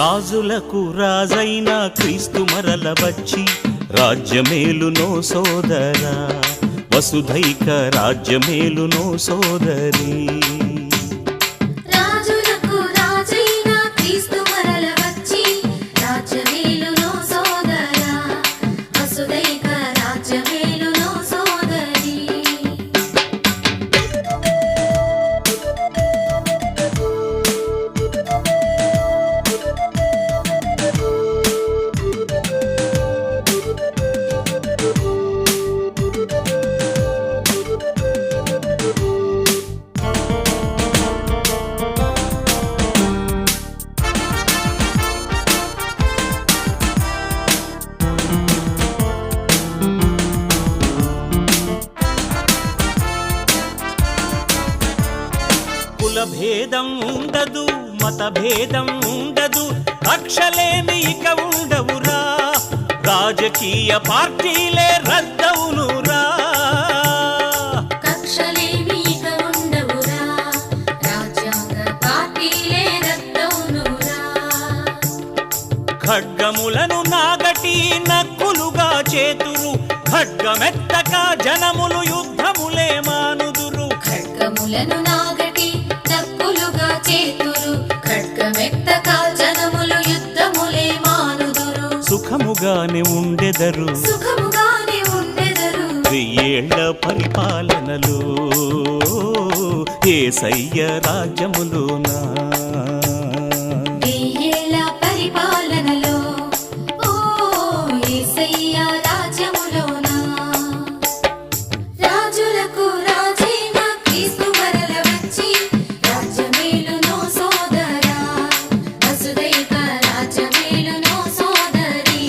రాజులకు రాజైన క్రీస్తు మరల వచ్చి రాజ్యమేలునో సోదరా, వసుధైక రాజ్యమేలునో సోదరి. రాజులకు రాజైన క్రీస్తు మరల వచ్చి రాజ్యమేలునో సోదరా, వసుధైక రాజ్యమేలునో సోదరి. భేదం ఉండదు, మత భేదం ఉండదు, కక్షలేమి ఇక ఉండవురా, రాజకీయ పార్టీలే రద్దవునురా. కక్షలేమి ఇక ఉండవురా, రాజ్యాంగ పార్టీలే రద్దవునురా. ఖడ్గములను నాగటి నక్కులుగా చేతురు, ఖడ్గమెత్తక జనములు యుద్ధములే మానుదురు. ఖడ్గములను నాగటి నక్కులుగా చేతురు, ఖడ్గమెత్తక జనములు యుద్ధములే మానుదురు. సుఖముగానే ఉండెదరు, సుఖముగానే ఉండెదరు. 1000 ఏళ్ల పరిపాలనలో యేసయ్య రాజ్యములోనా. 1000 ఏళ్ల పరిపాలనలో ఓ యేసయ్య రాజ్యములోనా. రాజులకు రాజైన క్రీస్తు మరల వచ్చి రాజ్యమేలునో సోదరా, వసుధైక రాజ్యమేలునో సోదరి.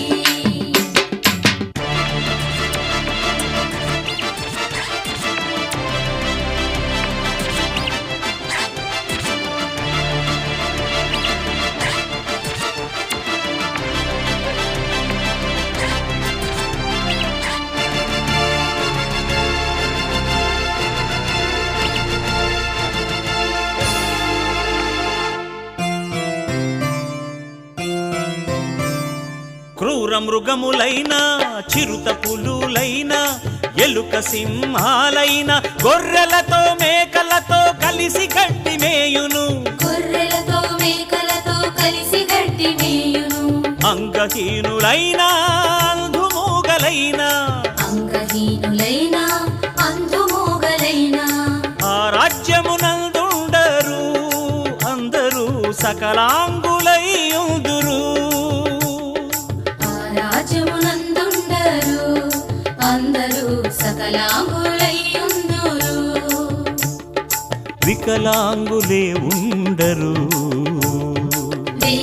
క్రూర మృగములైన, చిరుత పులులైన, ఎలుక సింహాలైన, గొర్రెలతో మేకలతో కలిసి గడ్డి మేయును. గొర్రెలతో మేకలతో కలిసి గడ్డి మేయును. అంగహీనులైన అంధుమూగలైన, అంగహీనులైన అంధుమూగలైన, ఆ రాజ్యమునందుండరు అందరూ సకలాంగులై ఉందురు. ఆ రాజ్యమునందుండరు అందరూ సకలాంగులై ఉందురు. వికలాంగులే ఉండరు.